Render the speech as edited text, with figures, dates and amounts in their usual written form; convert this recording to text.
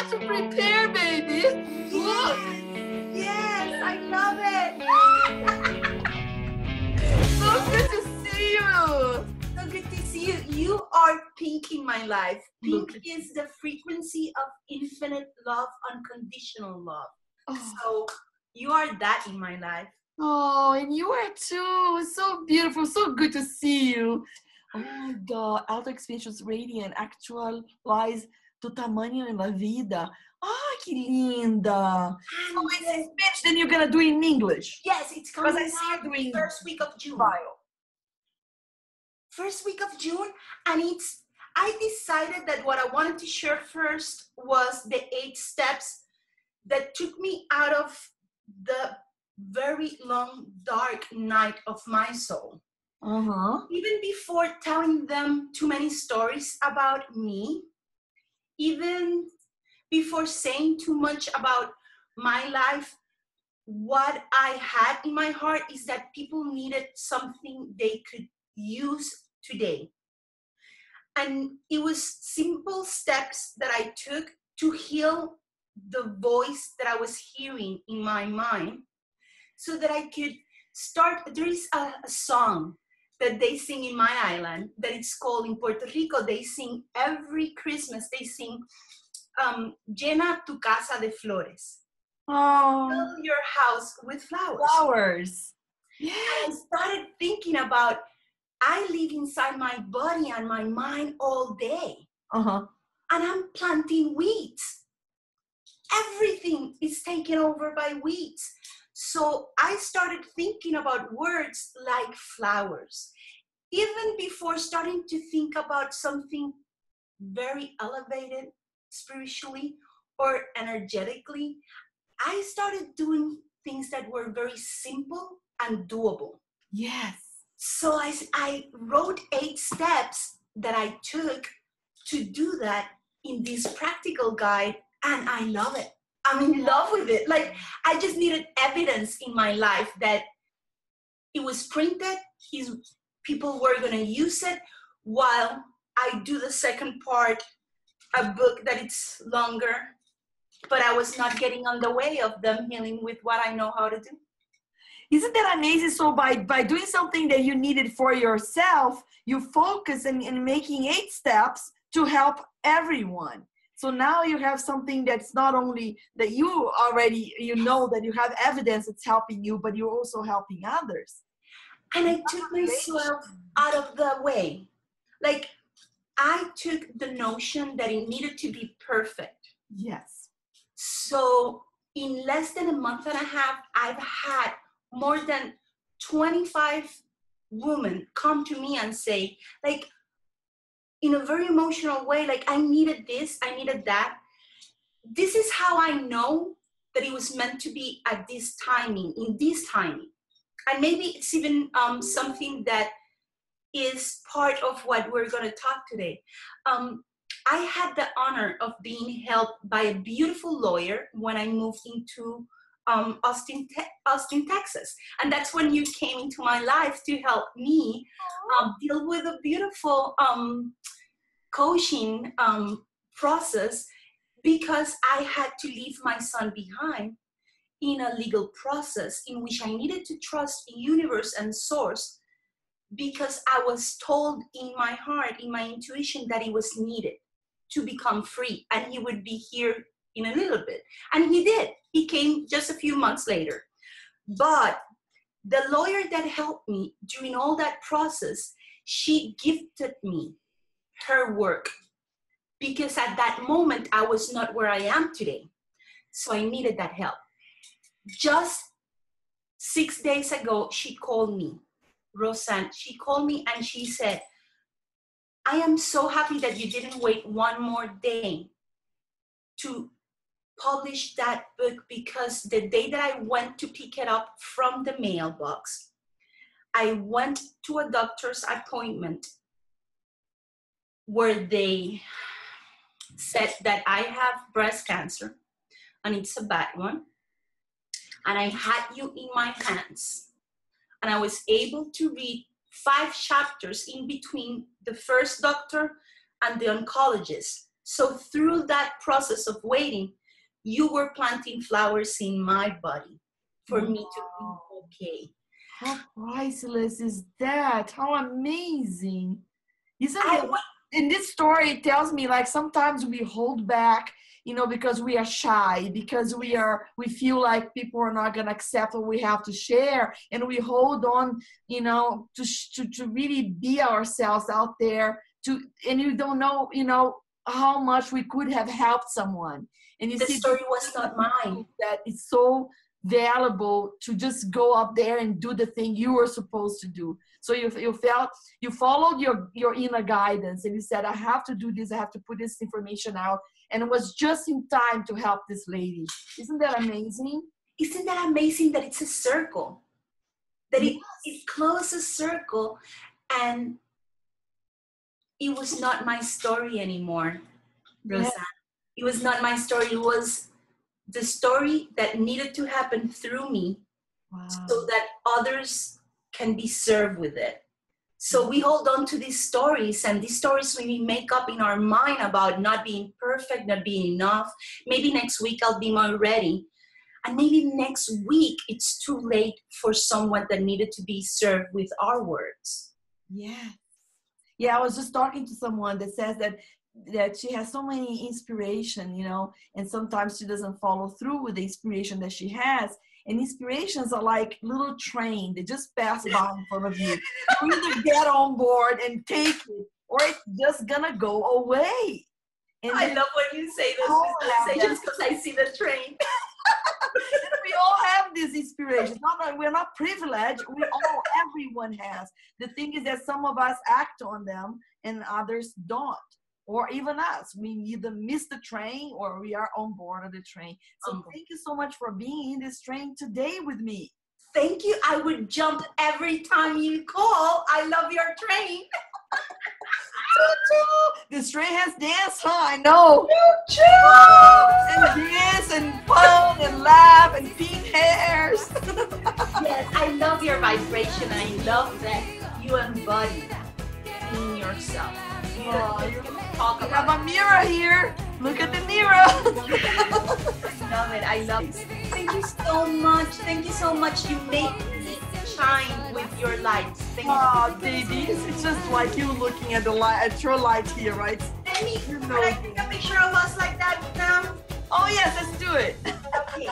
got to prepare, baby. Look. Yes, I love it. So good to see you. So good to see you. You are pink in my life. Pink Look. is the frequency of infinite love, unconditional love. Oh. So you are that in my life. Oh, and you are too. So beautiful. So good to see you. Oh my God. Auto Experience Radiant Actualize tu tamanho en la vida. Ah, que linda. So it's in Spanish, then you're going to do it in English. Yes, it's coming Because I see out you doing first week of June. Bio. First week of June, and I decided that what I wanted to share first was the 8 steps that took me out of the very long, dark night of my soul. Even before telling them too many stories about me, even before saying too much about my life, what I had in my heart is that people needed something they could use today. And it was simple steps that I took to heal the voice that I was hearing in my mind so that I could start. There is a song that they sing in my island that it's called, in Puerto Rico, they sing every Christmas, they sing Llena tu casa de flores. Oh. Fill your house with flowers. Flowers. Yeah. I started thinking about, I live inside my body and my mind all day. And I'm planting weeds. Everything is taken over by weeds. So I started thinking about words like flowers. Even before starting to think about something very elevated spiritually or energetically, I started doing things that were very simple and doable. Yes. So I wrote 8 steps that I took to do that in this practical guide, and I love it. I'm in love with it. Like, I just needed evidence in my life that it was printed, people were going to use it, while I do the second part, a book that it's longer, but I was not getting on the way of them healing with what I know how to do. Isn't that amazing? So by doing something that you needed for yourself, you focus in making 8 steps to help everyone. So now you have something that's not only that you already, know that you have evidence it's helping you, but you're also helping others. And I took myself out of the way. Like, I took the notion that it needed to be perfect. Yes. So in less than a month and a half, I've had more than 25 women come to me and say, like, in a very emotional way, like, I needed this, I needed that. This is how I know that it was meant to be at this timing, in this timing. And maybe it's even something that is part of what we're going to talk today. I had the honor of being helped by a beautiful lawyer when I moved into Austin, Texas. And that's when you came into my life to help me deal with a beautiful coaching process, because I had to leave my son behind in a legal process in which I needed to trust the universe and source, because I was told in my heart, in my intuition, that it was needed to become free, and he would be here in a little bit. And he did. He came just a few months later. But the lawyer that helped me during all that process, she gifted me her work, because at that moment I was not where I am today. So I needed that help. Just 6 days ago, she called me, Rosane. She called me and she said, I am so happy that you didn't wait one more day to publish that book, because the day that I went to pick it up from the mailbox, I went to a doctor's appointment where they said that I have breast cancer and it's a bad one. And I had you in my hands. And I was able to read 5 chapters in between the first doctor and the oncologist So through that process of waiting, you were planting flowers in my body for me to be okay. How priceless is that? How amazing. Isn't it? In this story, it tells me like sometimes we hold back, you know, because we are shy, because we feel like people are not going to accept what we have to share. And we hold on, you know, to really be ourselves out there and you don't know, you know, how much we could have helped someone. And you the see, story was not mine. That it's so valuable to just go up there and do the thing you were supposed to do. So you followed your inner guidance and you said, I have to do this, I have to put this information out. And it was just in time to help this lady. Isn't that amazing? Isn't that amazing that it's a circle? That Yes. it closes a circle, and it was not my story anymore, Rosane. Yeah. It was not my story. It was the story that needed to happen through me. Wow. So that others can be served with it. So we hold on to these stories, and these stories we make up in our mind about not being perfect, not being enough. Maybe next week I'll be more ready. And maybe next week it's too late for someone that needed to be served with our words. Yeah. Yeah, I was just talking to someone that says that she has so many inspiration, you know, and sometimes she doesn't follow through with the inspiration that she has. And inspirations are like little train. They just pass by in front of you. You either get on board and take it, or it's just gonna go away. And I love when you say those visualizations because I see the train. We all have these inspirations. We're not privileged. Everyone has. The thing is that some of us act on them and others don't. Or even us, we either miss the train or we are on board of the train. So thank you so much for being in this train today with me. Thank you. I would jump every time you call. I love your train. This train has dance, huh? I know. And dance and fun and laugh and pink hairs. Yes, I love your vibration. I love that you embody being yourself. You have a mirror here. Look at the mirror. I love it. Thank you so much. Thank you so much. You make me shine with your lights. Thank you. Baby, it's just like you looking at the light, at your light here, right? Can I take a picture of us like that now? Oh yes, let's do it. Okay.